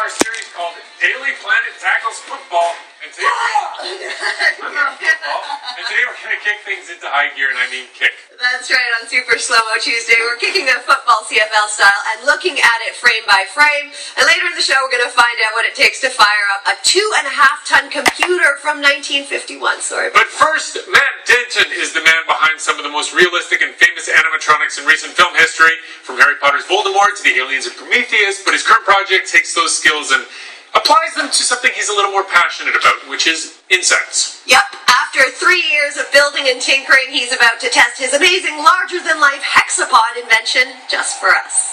our series called Daily Planet Tackles Football. And today we're going to kick things into high gear, and I mean kick. That's right, on Super Slow-Mo Tuesday, we're kicking the football CFL style and looking at it frame by frame. And later in the show, we're going to find out what it takes to fire up a 2.5-ton computer from 1951. But first, Matt Denton is the man behind some of the most realistic and famous animatronics in recent film history, from Harry Potter's Voldemort to the aliens of Prometheus. But his current project takes those skills and applies them to something he's a little more passionate about, which is insects. Yep. After 3 years of building and tinkering, he's about to test his amazing larger-than-life Hexapod invention just for us.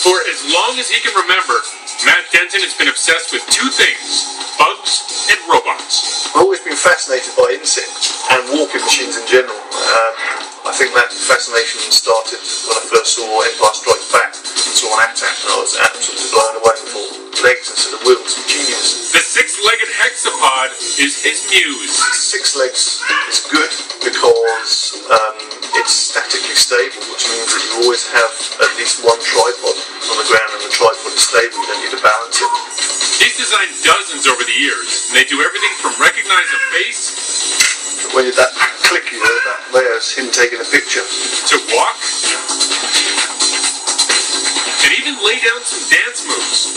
For as long as he can remember, Matt Denton has been obsessed with two things: bugs and robots. I've always been fascinated by insects and walking machines in general. I think that fascination started when I first saw Empire Strikes Back. I saw an AT-AT and I was absolutely blown away with all legs instead of wheels. Genius. The six-legged Hexapod is his muse. 6 legs is good because it's statically stable, which means that you always have at least one tripod on the ground, and the tripod is stable. You don't need to balance it. He's designed dozens over the years, and they do everything from recognize a face, when you that click, you know, that there's him taking a picture, to walk, and even lay down some dance moves.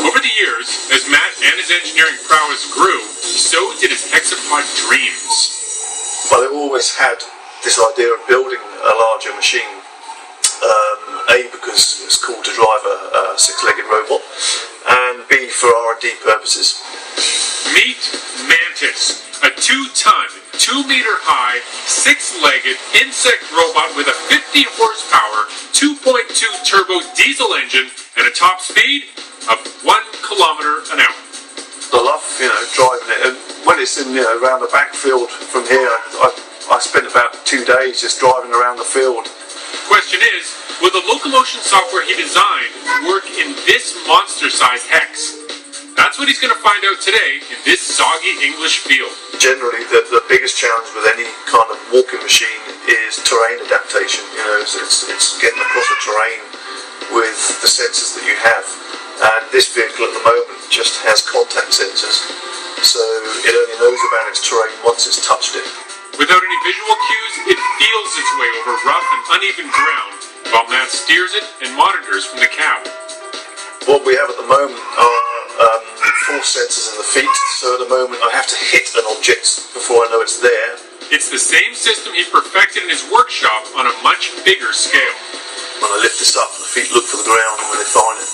Over the years, as Matt and his engineering prowess grew, so did his Hexapod dreams. Well, they've always had this idea of building a larger machine. A, because it's cool to drive a 6-legged robot, and B, for R&D purposes. Meet Mantis, a 2-ton, 2-meter-high, 6-legged insect robot with a 50-horsepower, 2.2 turbo diesel engine and a top speed of 1 kilometer an hour. I love, driving it, and when it's in, around the backfield from here, I spent about 2 days just driving around the field. Question is, will the locomotion software he designed work in this monster-sized Hex? That's what he's going to find out today in this soggy English field. Generally, the biggest challenge with any kind of walking machine is terrain adaptation. It's getting across the terrain with the sensors that you have. And this vehicle at the moment just has contact sensors, so it only knows about its terrain once it's touched it. Without any visual cues, it feels its way over rough and uneven ground, while Matt steers it and monitors from the cab. What we have at the moment are force sensors in the feet, so at the moment I have to hit an object before I know it's there. It's the same system he perfected in his workshop on a much bigger scale. When I lift this up, the feet look for the ground, and when they find it,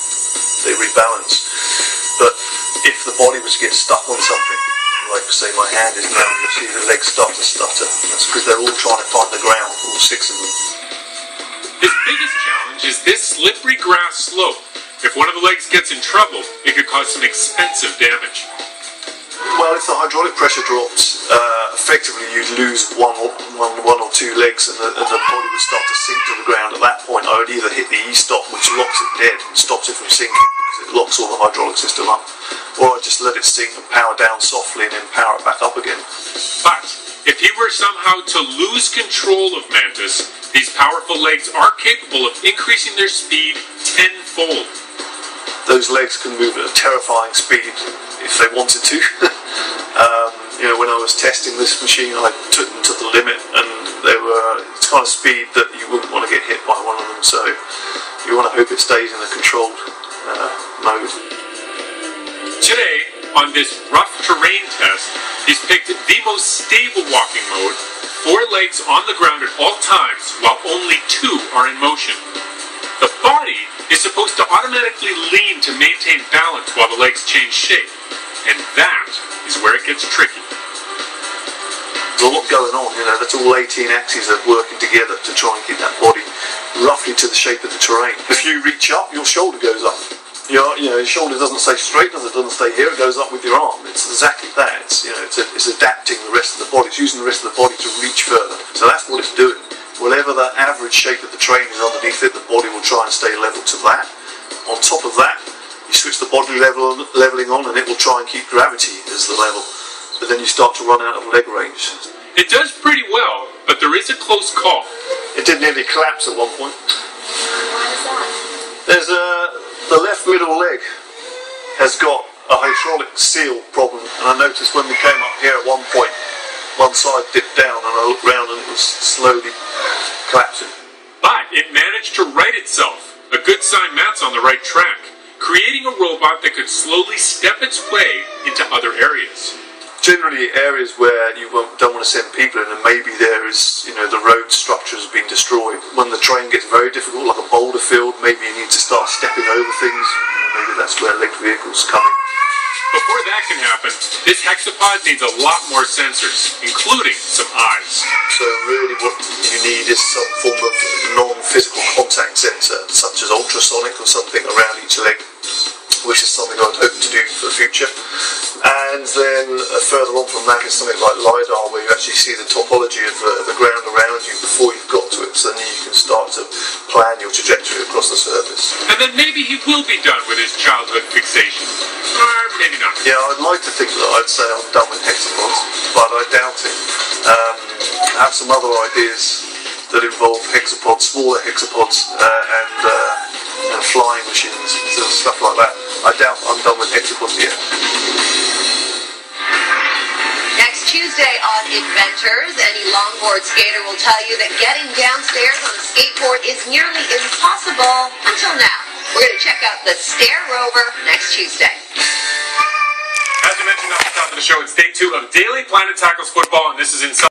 they rebalance. But if the body was to get stuck on something, like say my hand is now, you'll see the legs start to stutter. That's because they're all trying to find the ground, all 6 of them. His biggest challenge is this slippery grass slope. If one of the legs gets in trouble, it could cause some expensive damage. Well, if the hydraulic pressure drops, effectively you'd lose one or two legs, and the body would start to sink to the ground. At that point, I would either hit the E-stop, which locks it dead and stops it from sinking, because it locks all the hydraulic system up, or I'd just let it sink and power down softly and then power it back up again. But if he were somehow to lose control of Mantis, these powerful legs are capable of increasing their speed tenfold. Those legs can move at a terrifying speed if they wanted to. When I was testing this machine, I took them to the limit, and they were the kind of speed that you wouldn't want to get hit by one of them, so you want to hope it stays in a controlled mode. Today, on this rough terrain test, he's picked the most stable walking mode, 4 legs on the ground at all times, while only 2 are in motion. The body is supposed to automatically lean to maintain balance while the legs change shape, and that is where it gets tricky. There's a lot going on, that's all 18 axes that are working together to try and keep that body roughly to the shape of the terrain. If you reach up, your shoulder goes up. Your shoulder doesn't stay straight, it doesn't stay here, it goes up with your arm. It's exactly that. It's adapting the rest of the body. It's using the rest of the body to reach further. So that's what it's doing. Whatever the average shape of the terrain is underneath it, the body will try and stay level to that. On top of that, you switch the body leveling on, and it will try and keep gravity as the level. but then you start to run out of leg range. It does pretty well, but there is a close call. It did nearly collapse at one point. Why is that? There's the left middle leg has got a hydraulic seal problem, and I noticed when we came up here at one point, one side dipped down, and I looked round and it was slowly collapsing. But it managed to right itself. A good sign Matt's on the right track, creating a robot that could slowly step its way into other areas. Generally areas where you don't want to send people in, and maybe there is, the road structure has been destroyed. When the terrain gets very difficult, like a boulder field, maybe you need to start stepping over things. Maybe that's where linked vehicles come in. Before that can happen, this hexapod needs a lot more sensors, including some eyes. So really what you need is some form of non-physical contact sensor, such as ultrasonic or something around each leg, which is something I'd hope to do for the future. And then further on from that is something like LiDAR, where you actually see the topology of the ground around you before you've got to it, so then you can start to plan your trajectory across the surface. And then maybe he will be done with his childhood fixation. Or maybe not. Yeah, I'd like to think that I'd say I'm done with hexapods, but I doubt it. I have some other ideas that involve hexapods, smaller hexapods, and flying machines, and stuff like that. I doubt I'm done with hexapods yet. Next Tuesday on Inventors, any longboard skater will tell you that getting downstairs on a skateboard is nearly impossible until now. We're going to check out the Stair Rover next Tuesday. As we mentioned at the top of the show, it's day 2 of Daily Planet Tackles Football, and this is in